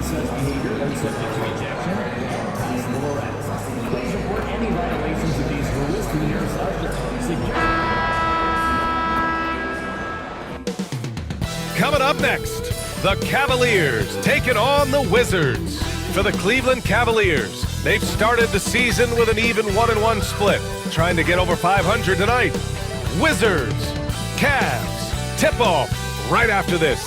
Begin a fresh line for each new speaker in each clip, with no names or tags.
such behavior or subject to ejection. These lower acts. Please report any violations of these rules to the nearest officer.
Coming up next, the Cavaliers taking on the Wizards. For the Cleveland Cavaliers, they've started the season with an even 1-1 split, trying to get over 500 tonight. Wizards, Cavs, tip-off right after this.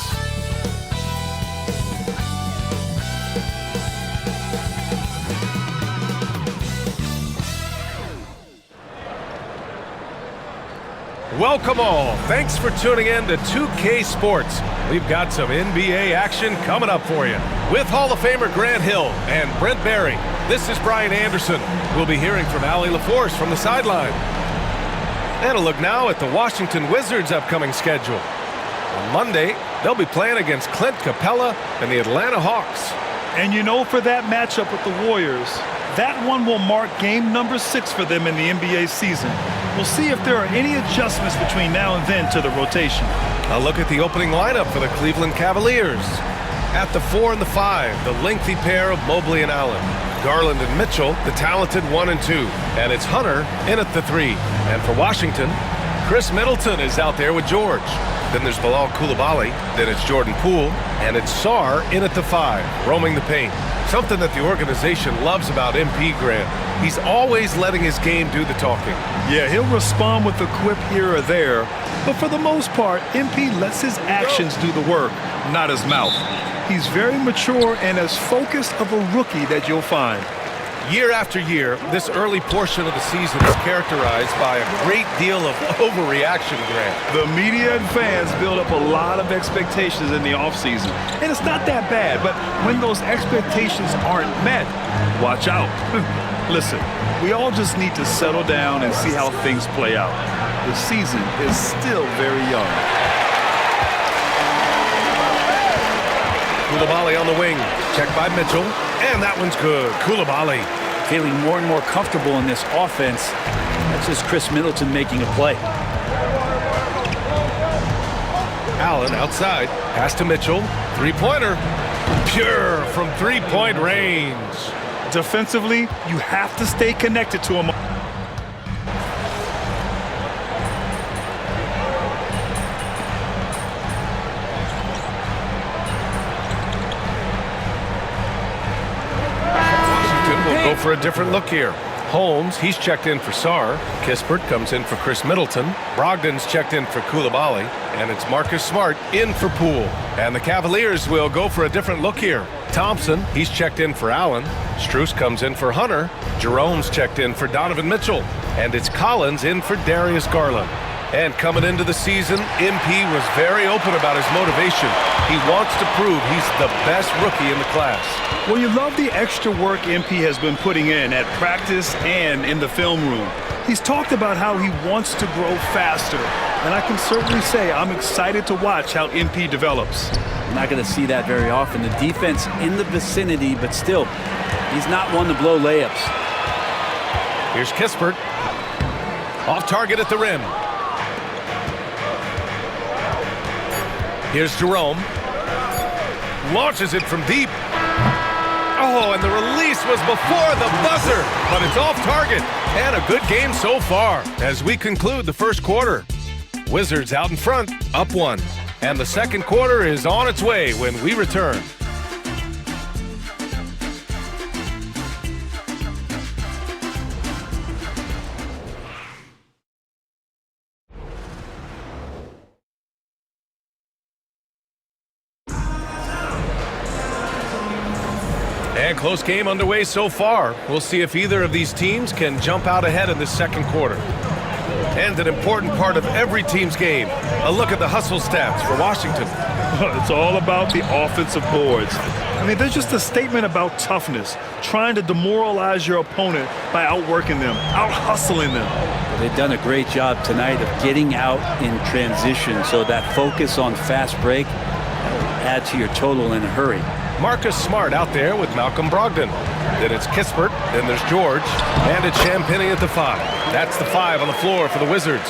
Welcome all. Thanks for tuning in to 2K Sports. We've got some NBA action coming up for you. With Hall of Famer Grant Hill and Brent Barry, this is Brian Anderson. We'll be hearing from Allie LaForce from the sideline. And a look now at the Washington Wizards' upcoming schedule. On Monday, they'll be playing against Clint Capella and the Atlanta Hawks.
And you know, for that matchup with the Warriors, that one will mark game number 6 for them in the NBA season. We'll see if there are any adjustments between now and then to the rotation.
A look at the opening lineup for the Cleveland Cavaliers. At the 4 and the 5, the lengthy pair of Mobley and Allen. Garland and Mitchell, the talented 1 and 2. And it's Hunter in at the 3. And for Washington, Chris Middleton is out there with George. Then there's Bilal Coulibaly. Then it's Jordan Poole. And it's Sarr in at the 5, roaming the paint. Something that the organization loves about MP Grant. He's always letting his game do the talking.
Yeah, he'll respond with a quip here or there. But for the most part, MP lets his actions do the work, not his mouth. He's very mature and as focused of a rookie that you'll find.
Year after year, this early portion of the season is characterized by a great deal of overreaction, Grant.
The media and fans build up a lot of expectations in the offseason. And it's not that bad, but when those expectations aren't met, watch out. Listen, we all just need to settle down and see how things play out. The season is still very young.
Coulibaly on the wing, checked by Mitchell, and that one's good. Coulibaly.
Feeling more and more comfortable in this offense. That's just Chris Middleton making a play.
Allen outside, pass to Mitchell, three-pointer. Pure from three-point range.
Defensively, you have to stay connected to him.
Go for a different look here. Holmes, he's checked in for Sarr. Kispert comes in for Chris Middleton. Brogdon's checked in for Coulibaly. And it's Marcus Smart in for Poole. And the Cavaliers will go for a different look here. Thompson, he's checked in for Allen. Strus comes in for Hunter. Jerome's checked in for Donovan Mitchell. And it's Collins in for Darius Garland. And coming into the season, MP was very open about his motivation. He wants to prove he's the best rookie in the class.
Well, you love the extra work MP has been putting in at practice and in the film room. He's talked about how he wants to grow faster. And I can certainly say I'm excited to watch how MP develops.
I'm not going to see that very often. The defense in the vicinity, but still, he's not one to blow layups.
Here's Kispert. Off target at the rim. Here's Jerome. Launches it from deep. Oh, and the release was before the buzzer, but it's off target. And a good game so far as we conclude the first quarter. Wizards out in front, up 1. And the second quarter is on its way when we return. And close game underway so far. We'll see if either of these teams can jump out ahead in this second quarter. And an important part of every team's game, a look at the hustle stats for Washington.
It's all about the offensive boards. I mean, there's just a statement about toughness, trying to demoralize your opponent by outworking them, out-hustling them.
They've done a great job tonight of getting out in transition, so that focus on fast break will add to your total in a hurry.
Marcus Smart out there with Malcolm Brogdon. Then it's Kispert, then there's George, and it's Champagnie at the 5. That's the 5 on the floor for the Wizards.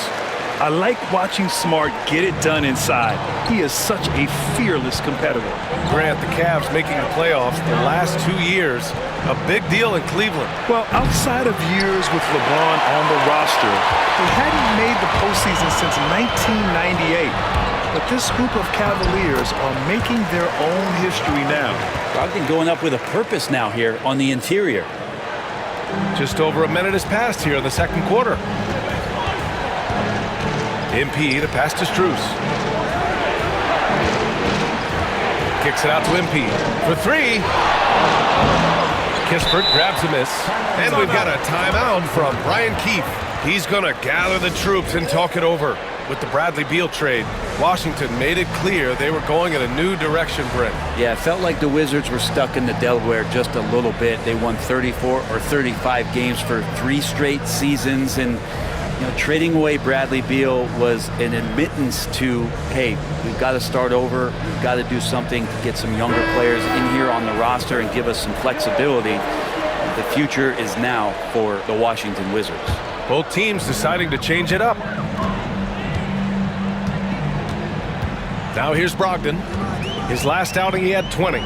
I like watching Smart get it done inside. He is such a fearless competitor.
Grant, the Cavs making the playoffs the last 2 years, a big deal in Cleveland.
Well, outside of years with LeBron on the roster, they hadn't made the postseason since 1998. But this group of Cavaliers are making their own history now.
Brogdon going up with a purpose now here on the interior.
Just over a minute has passed here in the second quarter. MP to pass to Strus. Kicks it out to MP for three. Kispert grabs a miss. And we've got a timeout from Brian Keefe. He's going to gather the troops and talk it over. With the Bradley Beal trade, Washington made it clear they were going in a new direction, Brent.
Yeah, it felt like the Wizards were stuck in the Delaware just a little bit. They won 34 or 35 games for 3 straight seasons, and trading away Bradley Beal was an admittance to, hey, we've got to start over. We've got to do something to get some younger players in here on the roster and give us some flexibility. The future is now for the Washington Wizards.
Both teams deciding to change it up. Now here's Brogdon. His last outing, he had 20.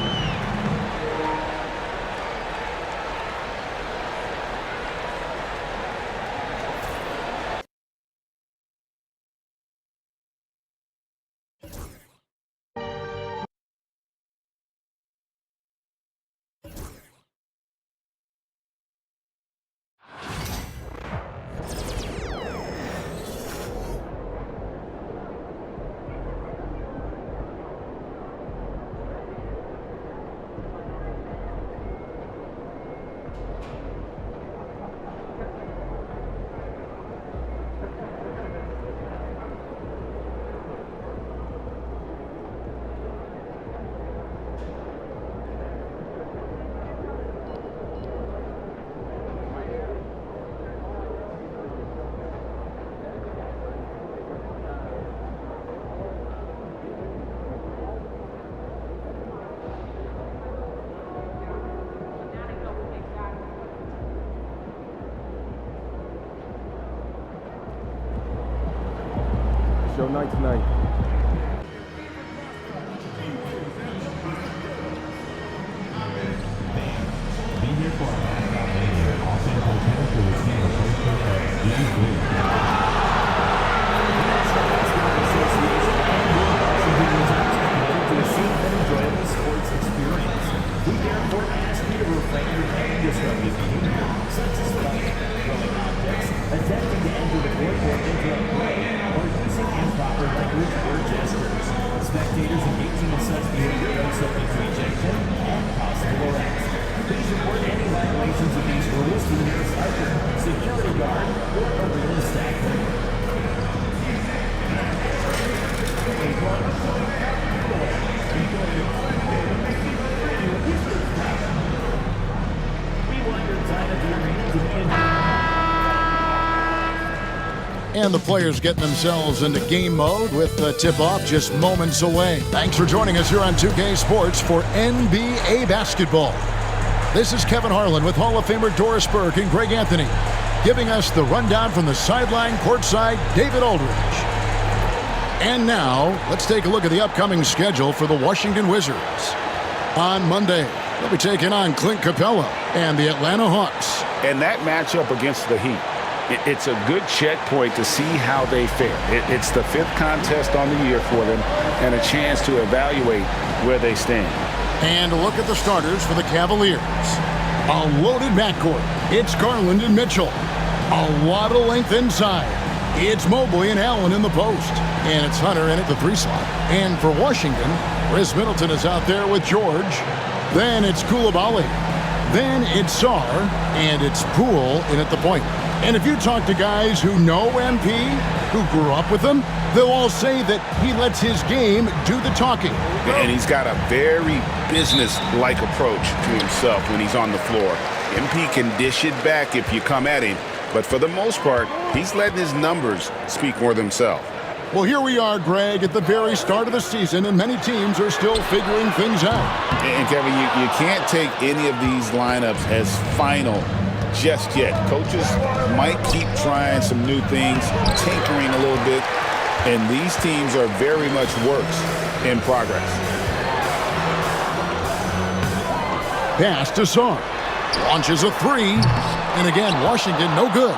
Show night tonight.
Be here for our knockout later. Also, Lieutenant for his name, to a safe and enjoyable sports experience. We therefore ask you to refrain from any disruptive behavior, such as fighting, throwing objects, attempting to enter the court or interrupt play, or using improper language or gestures. Spectators engaging in such behavior are subject to ejection and possible arrest. Please report any violations of these rules to the nearest usher, security guard, or arena staff member.
And the players getting themselves into game mode with the tip-off just moments away. Thanks for joining us here on 2K Sports for NBA basketball. This is Kevin Harlan with Hall of Famer Doris Burke and Greg Anthony, giving us the rundown from the sideline courtside, David Aldridge. And now, let's take a look at the upcoming schedule for the Washington Wizards. On Monday, they'll be taking on Clint Capella and the Atlanta Hawks.
And that matchup against the Heat, it's a good checkpoint to see how they fare. It's the 5th contest on the year for them and a chance to evaluate where they stand.
And a look at the starters for the Cavaliers. A loaded backcourt. It's Garland and Mitchell. A lot of length inside. It's Mobley and Allen in the post. And it's Hunter in at the 3 slot. And for Washington, Chris Middleton is out there with George. Then it's Koulibaly. Then it's Sarr. And it's Poole in at the point. And if you talk to guys who know MP, who grew up with him, they'll all say that he lets his game do the talking.
And he's got a very business-like approach to himself when he's on the floor. MP can dish it back if you come at him, but for the most part, he's letting his numbers speak for themselves.
Well, here we are, Greg, at the very start of the season, and many teams are still figuring things out.
And Kevin, you can't take any of these lineups as final just yet. Coaches might keep trying some new things, tinkering a little bit, and these teams are very much works in progress.
Pass to Sarr. Launches a three. And again, Washington no good.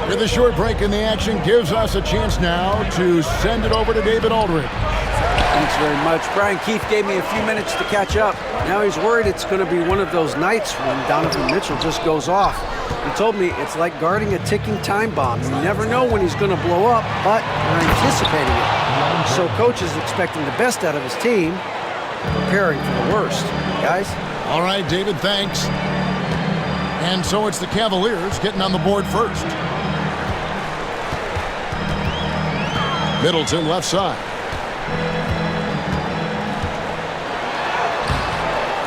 With a short break in the action, gives us a chance now to send it over to David Aldridge.
Thanks very much. Brian Keefe gave me a few minutes to catch up. Now he's worried it's going to be one of those nights when Donovan Mitchell just goes off. He told me it's like guarding a ticking time bomb. You never know when he's going to blow up, but we're anticipating it. So coach is expecting the best out of his team, preparing for the worst. Guys?
All right, David, thanks. And so it's the Cavaliers getting on the board first. Middleton left side.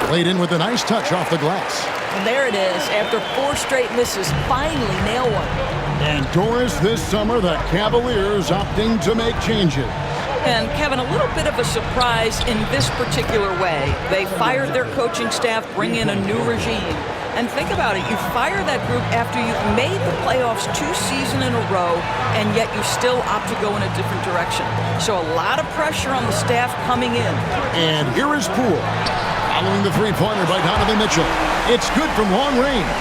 Played in with a nice touch off the glass.
And there it is. After 4 straight misses, finally nail one.
And Doris, this summer, the Cavaliers opting to make changes.
And Kevin, a little bit of a surprise in this particular way. They fired their coaching staff, bring in a new regime. And think about it, you fire that group after you've made the playoffs 2 seasons in a row, and yet you still opt to go in a different direction. So a lot of pressure on the staff coming in.
And here is Poole, following the three-pointer by Donovan Mitchell. It's good from long range.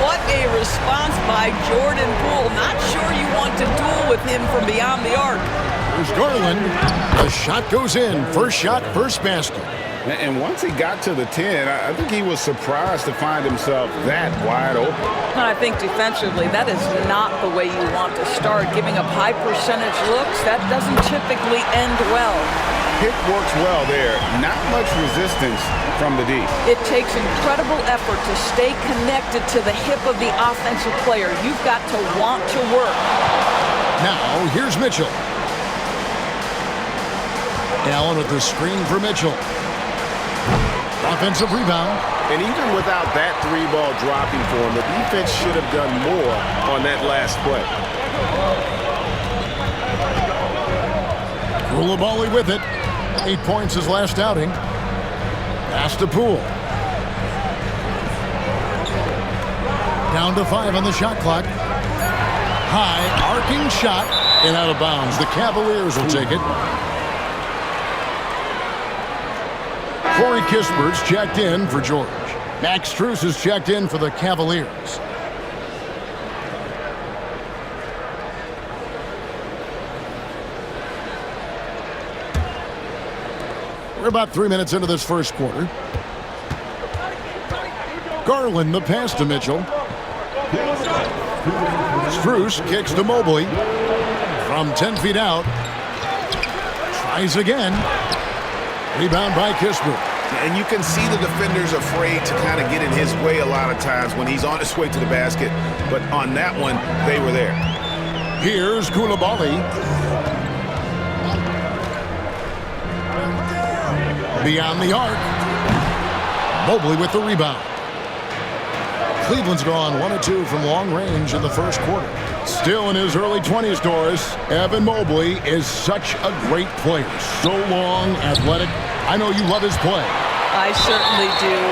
What a response by Jordan Poole. Not sure you want to duel with him from beyond the arc.
There's Garland. The shot goes in. First shot, first basket.
And once he got to the 10, I think he was surprised to find himself that wide open.
And I think defensively, that is not the way you want to start. Giving up high percentage looks, that doesn't typically end well.
Pick works well there. Not much resistance from the D.
It takes incredible effort to stay connected to the hip of the offensive player. You've got to want to work.
Now, here's Mitchell. Allen with the screen for Mitchell. Offensive rebound.
And even without that 3-ball dropping for him, the defense should have done more on that last play.
Koulibaly with it. 8 points his last outing. Pass to Poole. Down to 5 on the shot clock. High, arcing shot, and out of bounds. The Cavaliers will take it. Corey Kispert's checked in for George. Max Strus is checked in for the Cavaliers. We're about 3 minutes into this first quarter. Garland the pass to Mitchell. Strus kicks to Mobley. From 10 feet out. Tries again. Rebound by Kispert.
And you can see the defenders afraid to kind of get in his way a lot of times when he's on his way to the basket. But on that one, they were there.
Here's Koulibaly. Beyond the arc. Mobley with the rebound. Cleveland's gone 1 of 2 from long range in the first quarter. Still in his early 20s, Doris, Evan Mobley is such a great player. So long, athletic. I know you love his play.
I certainly do.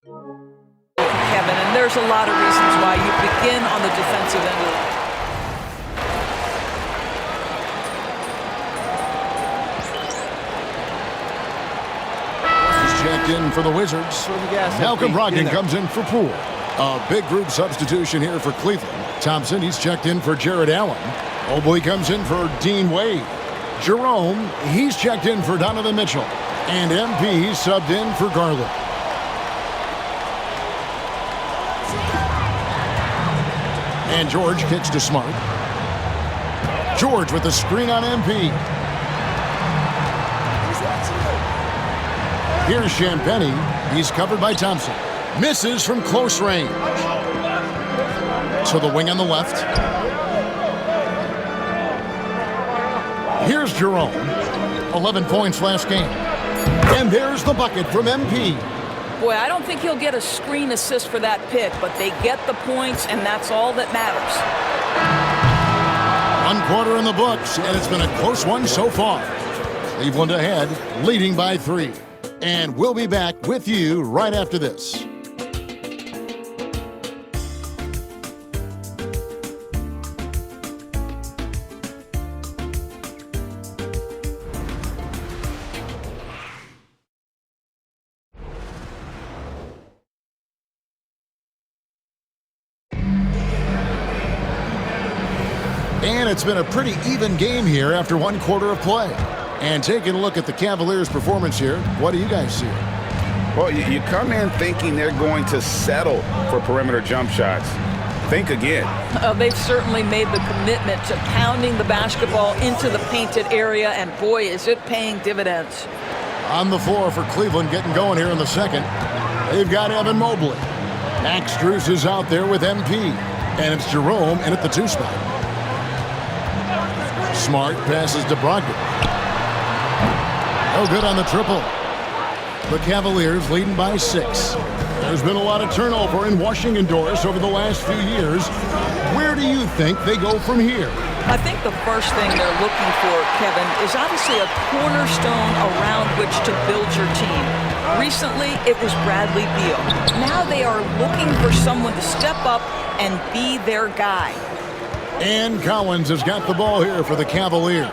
Kevin, and there's a lot of reasons why you begin on the defensive end of the
Checked in for the Wizards. Malcolm Brogdon comes in for Poole. A big group substitution here for Cleveland. Thompson, he's checked in for Jared Allen. Mobley comes in for Dean Wade. Jerome, he's checked in for Donovan Mitchell. And MP, he's subbed in for Garland. And George kicks to Smart. George with the screen on MP. Here's Champagny. He's covered by Thompson. Misses from close range. To the wing on the left. Here's Jerome. 11 points last game. And there's the bucket from MP.
Boy, I don't think he'll get a screen assist for that pick, but they get the points, and that's all that matters.
1 quarter in the books, and it's been a close one so far. Cleveland ahead, leading by 3. And we'll be back with you right after this. And it's been a pretty even game here after 1 quarter of play. And taking a look at the Cavaliers' performance here, what do you guys see?
Well, you come in thinking they're going to settle for perimeter jump shots. Think again.
They've certainly made the commitment to pounding the basketball into the painted area, and boy, is it paying dividends.
On the floor for Cleveland, getting going here in the second. They've got Evan Mobley. Max Strus is out there with MP. And it's Jerome in at the 2 spot. Smart passes to Brogdon. No good on the triple. The Cavaliers leading by 6. There's been a lot of turnover in Washington doors over the last few years. Where do you think they go from here?
I think the first thing they're looking for, Kevin, is obviously a cornerstone around which to build your team. Recently, it was Bradley Beal. Now they are looking for someone to step up and be their guy.
And Collins has got the ball here for the Cavaliers.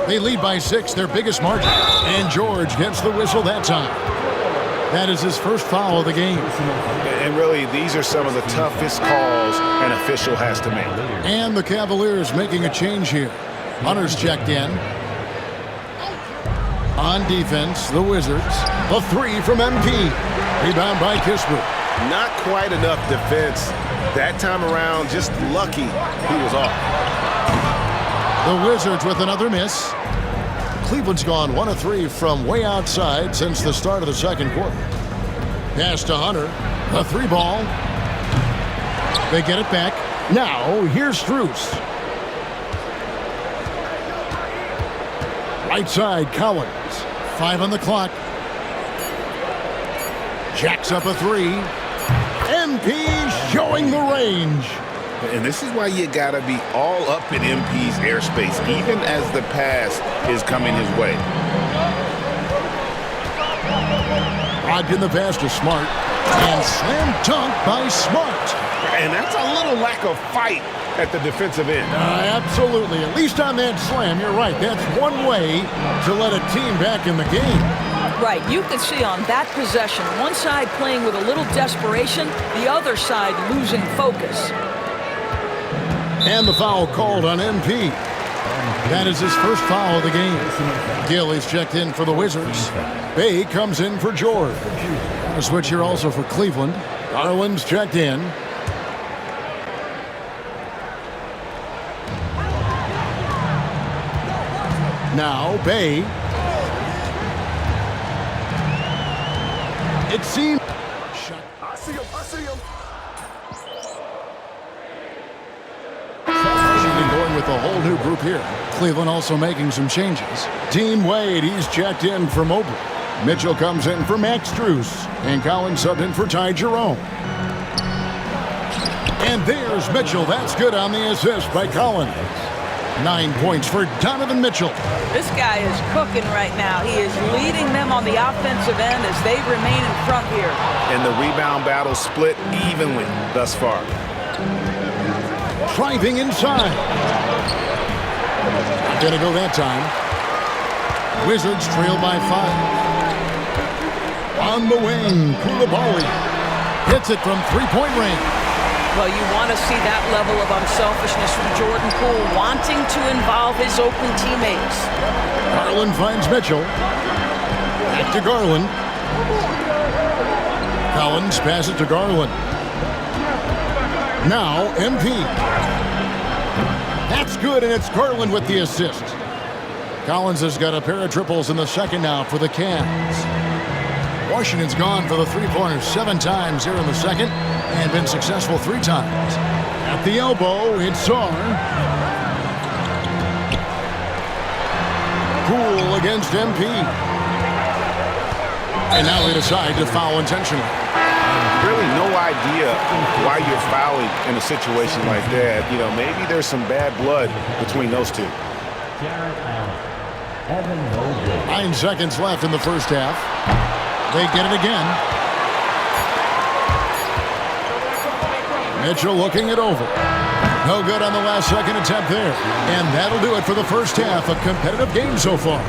They lead by 6, their biggest margin. And George gets the whistle that time. That is his first foul of the game.
And really, these are some of the toughest calls an official has to make.
And the Cavaliers making a change here. Hunter's checked in. On defense, the Wizards. The 3 from MP. Rebound by Kispert.
Not quite enough defense. That time around, just lucky he was off.
The Wizards with another miss. Cleveland's gone 1 of 3 from way outside since the start of the second quarter. Pass to Hunter. The 3 ball. They get it back. Now, here's Strus. Right side, Collins. 5 on the clock. Jacks up a 3. MP showing the range.
And this is why you got to be all up in MP's airspace, even as the pass is coming his way.
Brogdon the pass to Smart. And slam dunk by Smart.
And that's a little lack of fight at the defensive end.
Absolutely. At least on that slam, you're right. That's one way to let a team back in the game.
Right, you can see on that possession, one side playing with a little desperation, the other side losing focus.
And the foul called on MP. That is his first foul of the game. Gill is checked in for the Wizards. Bay comes in for George. A switch here also for Cleveland. Garland's checked in. Now Bay. It seems.
I see him.
Going with a whole new group here. Cleveland also making some changes. Dean Wade, he's checked in for Mobley. Mitchell comes in for Max Strus. And Collins subbed in for Ty Jerome. And there's Mitchell. That's good on the assist by Collins. 9 points for Donovan Mitchell.
This guy is cooking right now. He is leading them on the offensive end as they remain in front here.
And the rebound battle split evenly thus far.
Driving inside. Gonna go that time. Wizards trail by 5. On the wing, Koulibaly hits it from three-point range.
Well, you want to see that level of unselfishness from Jordan Poole, wanting to involve his open teammates.
Garland finds Mitchell. Back to Garland. Collins passes to Garland. Now, MP. That's good, and it's Garland with the assist. Collins has got a pair of triples in the second now for the Cavs. Washington's gone for the three-pointers 7 times here in the second and been successful 3 times. At the elbow, it's Sarr. Poole against MP. And now they decide to foul intentionally.
Really no idea why you're fouling in a situation like that. You know, maybe there's some bad blood between those two.
9 seconds left in the first half. They get it again. Mitchell looking it over. No good on the last second attempt there. And that'll do it for the first half. A competitive game so far.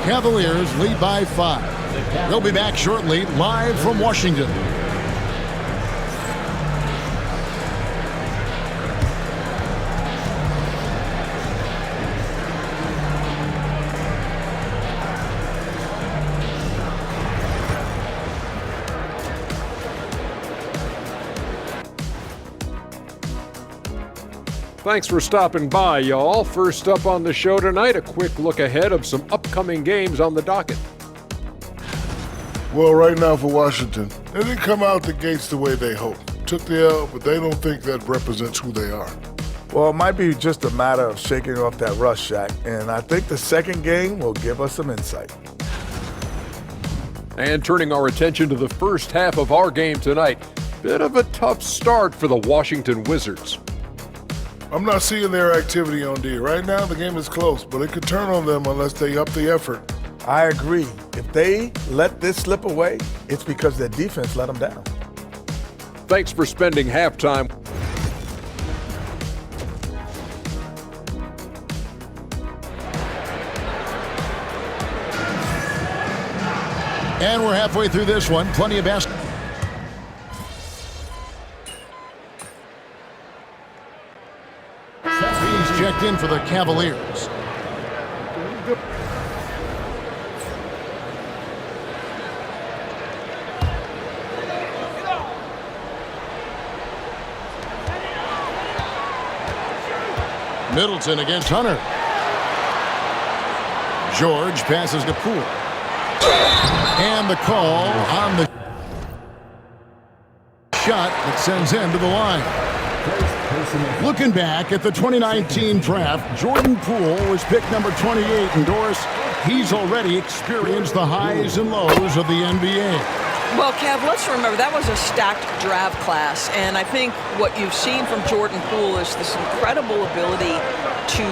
Cavaliers lead by 5. They'll be back shortly, live from Washington.
Thanks for stopping by, y'all. First up on the show tonight, a quick look ahead of some upcoming games on the docket.
Well, right now for Washington, they didn't come out the gates the way they hoped. Took the L, but they don't think that represents who they are.
Well, it might be just a matter of shaking off that rust, Shaq, and I think the second game will give us some insight.
And turning our attention to the first half of our game tonight, bit of a tough start for the Washington Wizards.
I'm not seeing their activity on D. Right now, the game is close, but it could turn on them unless they up the effort.
I agree. If they let this slip away, it's because their defense let them down.
Thanks for spending halftime.
And we're halfway through this one. Plenty of basketball. He's checked in for the Cavaliers. Middleton against Hunter. George passes to Poole. And the call on the shot that sends him to the line. Looking back at the 2019 draft, Jordan Poole was picked number 28. And Doris, he's already experienced the highs and lows of the NBA.
Well, Kev, let's remember that was a stacked draft class, and I think what you've seen from Jordan Poole is this incredible ability to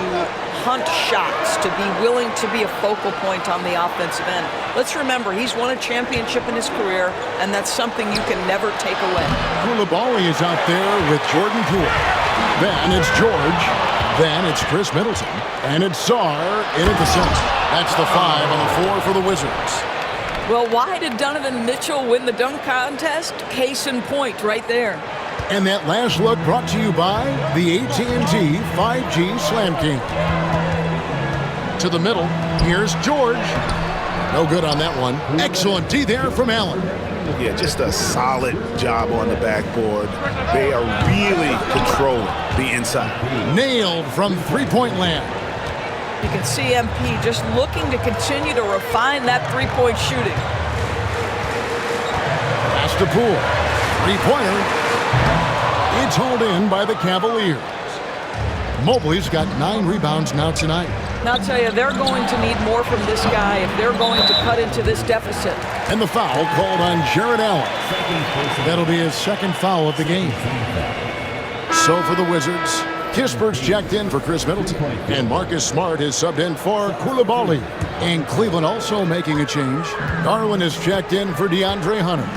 hunt shots, to be willing to be a focal point on the offensive end. Let's remember, he's won a championship in his career, and that's something you can never take away.
Koulibaly is out there with Jordan Poole. Then it's George. Then it's Chris Middleton. And it's Sarr in at the center. That's the 5 on the 4 for the Wizards.
Well, why did Donovan Mitchell win the dunk contest? Case in point right there.
And that last look brought to you by the AT&T 5G Slam King. To the middle, here's George. No good on that one. Excellent D there from Allen.
Yeah, just a solid job on the backboard. They are really controlling the inside.
Nailed from three-point land.
You can see MP just looking to continue to refine that three-point shooting.
Pass to Poole. Three-pointer. It's hauled in by the Cavaliers. Mobley's got 9 rebounds now tonight.
And I'll tell you, they're going to need more from this guy if they're going to cut into this deficit.
And the foul called on Jared Allen. That'll be his second foul of the game. So for the Wizards, Kispert's checked in for Chris Middleton. And Marcus Smart is subbed in for Coulibaly. And Cleveland also making a change. Garland is checked in for DeAndre Hunter.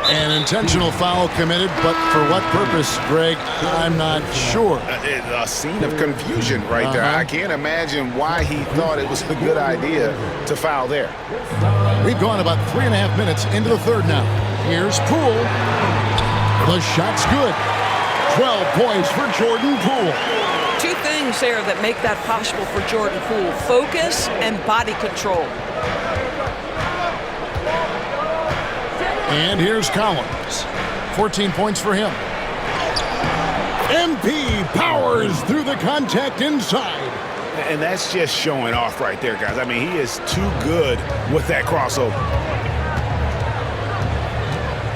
An intentional foul committed, but for what purpose, Greg? I'm not sure.
A scene of confusion right there. I can't imagine why he thought it was a good idea to foul there.
We've gone about 3.5 minutes into the third now. Here's Poole. The shot's good. 12 points for Jordan Poole.
Two things there that make that possible for Jordan Poole: focus and body control.
And here's Collins. 14 points for him. MP powers through the contact inside.
And that's just showing off right there, guys. I mean, he is too good with that crossover.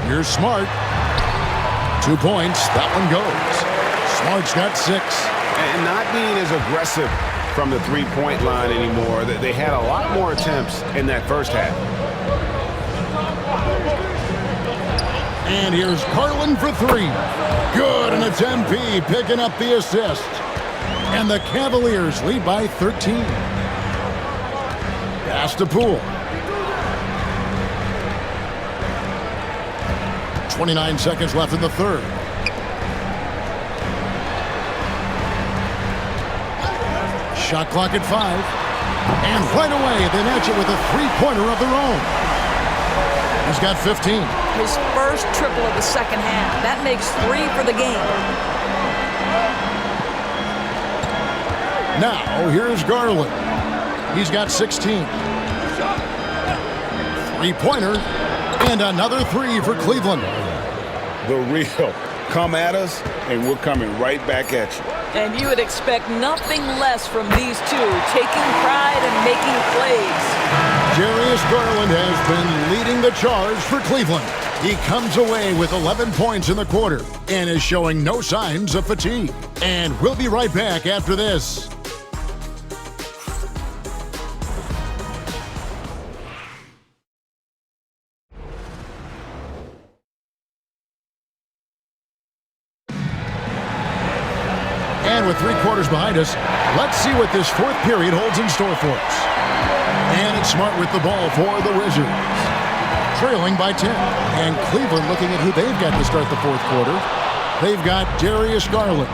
Here's Smart. 2 points. That one goes. Smart's got 6.
And not being as aggressive from the three-point line anymore. They had a lot more attempts in that first half.
And here's Garland for 3. Good, and it's MP picking up the assist. And the Cavaliers lead by 13. Pass to Poole. 29 seconds left in the third. Shot clock at 5. And right away, they match it with a three-pointer of their own. He's got 15.
His first triple of the second half. That makes 3 for the game.
Now, here's Garland. He's got 16. Three-pointer, and another 3 for Cleveland.
The real. Come at us, and we're coming right back at you.
And you would expect nothing less from these two, taking pride and making plays.
Darius Garland has been leading the charge for Cleveland. He comes away with 11 points in the quarter and is showing no signs of fatigue. And we'll be right back after this. And with 3 quarters behind us, let's see what this fourth period holds in store for us. And it's Smart with the ball for the Wizards. Trailing by 10. And Cleveland looking at who they've got to start the fourth quarter. They've got Darius Garland.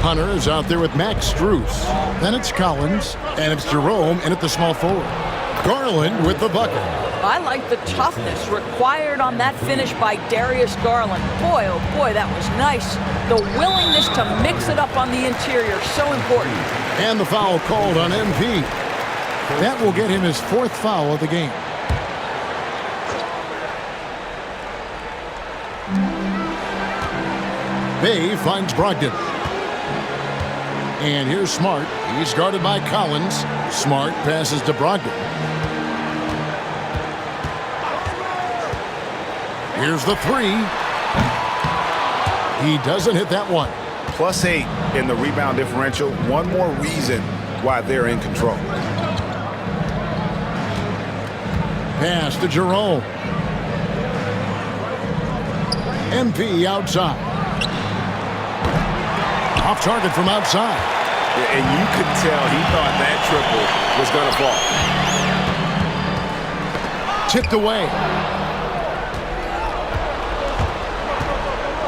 Hunter is out there with Max Strus. Then it's Collins, and it's Jerome in at the small forward. Garland with the bucket.
I like the toughness required on that finish by Darius Garland. Boy, oh boy, that was nice. The willingness to mix it up on the interior, so important.
And the foul called on MP. That will get him his 4th foul of the game. Bay finds Brogdon. And here's Smart. He's guarded by Collins. Smart passes to Brogdon. Here's the 3. He doesn't hit that one.
+8 in the rebound differential. One more reason why they're in control.
Pass to Jerome. MP outside. Off target from outside.
And you could tell he thought that triple was going to fall.
Tipped away.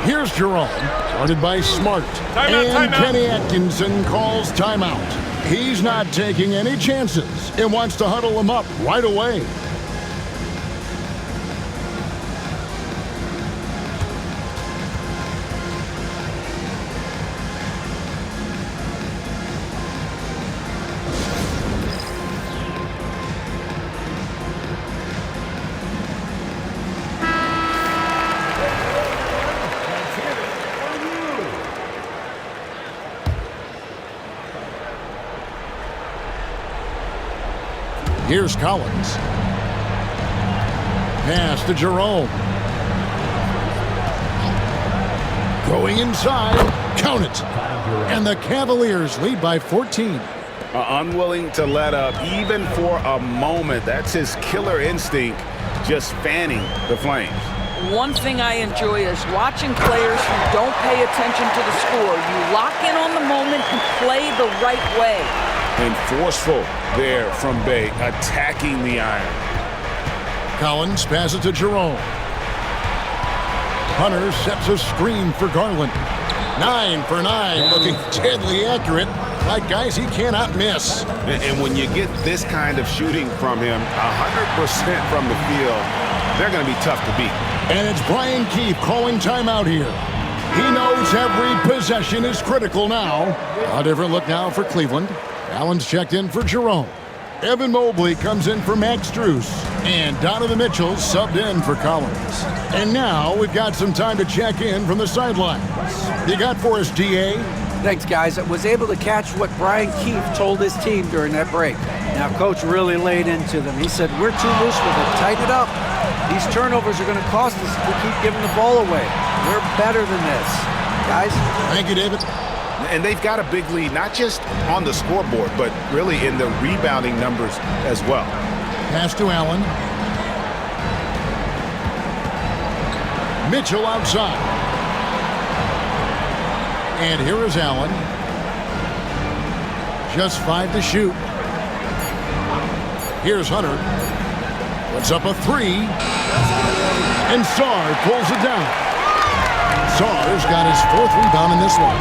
Here's Jerome, guarded by Smart. And Kenny Atkinson calls timeout. He's not taking any chances and wants to huddle him up right away. Here's Collins. Pass to Jerome. Going inside. Count it. And the Cavaliers lead by 14.
Unwilling to let up even for a moment. That's his killer instinct, just fanning the Flames.
one thing I enjoy is watching players who don't pay attention to the score. You lock in on the moment and play the right way.
And forceful there from Bay, attacking the iron.
Collins passes to Jerome. Hunter sets a screen for Garland. 9 for 9, looking deadly accurate. Like guys he cannot miss.
And when you get this kind of shooting from him, 100% from the field, they're going to be tough to beat.
And it's Brian Keefe calling timeout here. He knows every possession is critical now. A different look now for Cleveland. Allen's checked in for Jerome. Evan Mobley comes in for Max Strus. And Donovan Mitchell subbed in for Collins. And now we've got some time to check in from the sidelines. You got for us, DA?
Thanks, guys. I was able to catch what Brian Keefe told his team during that break. Now, Coach really laid into them. He said, we're too loose with it. Tighten it up. These turnovers are going to cost us if we keep giving the ball away. We're better than this. Guys?
Thank you, David.
And they've got a big lead, not just on the scoreboard, but really in the rebounding numbers as well.
Pass to Allen. Mitchell outside. And here is Allen. Just 5 to shoot. Here's Hunter. Puts up a 3. And Sarr pulls it down. Sarr's got his 4th rebound in this one.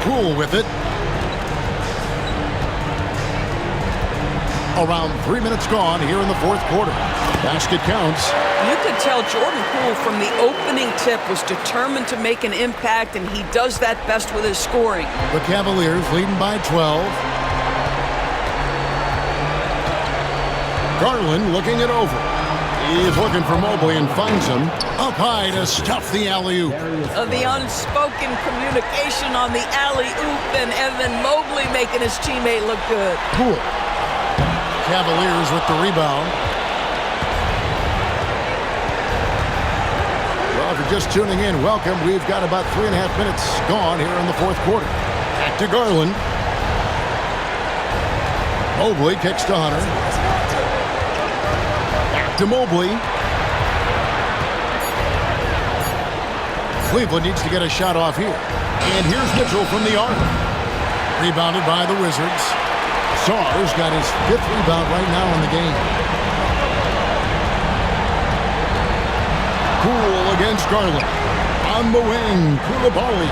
Poole with it. Around 3 minutes gone here in the 4th quarter. Basket counts.
You could tell Jordan Poole from the opening tip was determined to make an impact, and he does that best with his scoring.
The Cavaliers leading by 12. Garland looking it over. He's looking for Mobley and finds him. Up high to stuff the alley-oop.
The unspoken communication on the alley-oop, and Evan Mobley making his teammate look good.
Poole. Cavaliers with the rebound. Well, if you're just tuning in, welcome. We've got about 3.5 minutes gone here in the 4th quarter. Back to Garland. Mobley kicks to Hunter. Back to Mobley. Cleveland needs to get a shot off here. And here's Mitchell from the arc. Rebounded by the Wizards. Sarr's got his 5th rebound right now in the game. Poole against Garland. On the wing, Koulibaly.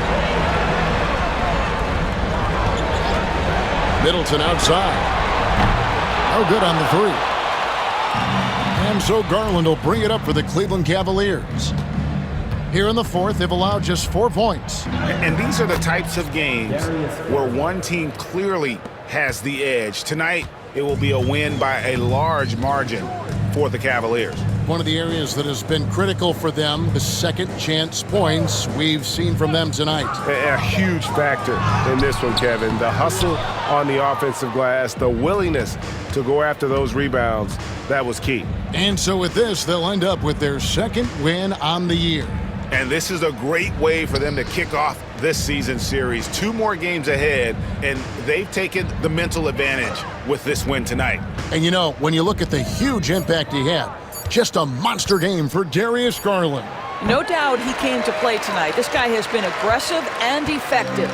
Middleton outside. No good on the 3. And so Garland will bring it up for the Cleveland Cavaliers. Here in the 4th, they've allowed just 4 points.
And these are the types of games where one team clearly has the edge. Tonight, it will be a win by a large margin for the Cavaliers.
One of the areas that has been critical for them, the second chance points we've seen from them tonight.
A huge factor in this one, Kevin. The hustle on the offensive glass, the willingness to go after those rebounds, that was key.
And so with this, they'll end up with their 2nd win on the year.
And this is a great way for them to kick off this season series. 2 more games ahead, and they've taken the mental advantage with this win tonight.
And you know, when you look at the huge impact he had, just a monster game for Darius Garland.
No doubt he came to play tonight. This guy has been aggressive and effective.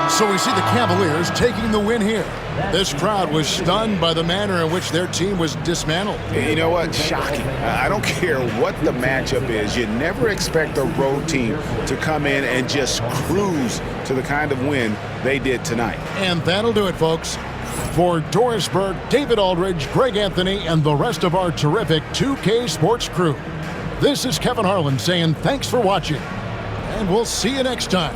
So we see the Cavaliers taking the win here. This crowd was stunned by the manner in which their team was dismantled.
You know what? Shocking. I don't care what the matchup is. You never expect a road team to come in and just cruise to the kind of win they did tonight.
And that'll do it, folks. For Doris Burke, David Aldridge, Greg Anthony, and the rest of our terrific 2K Sports crew, this is Kevin Harlan saying thanks for watching, and we'll see you next time.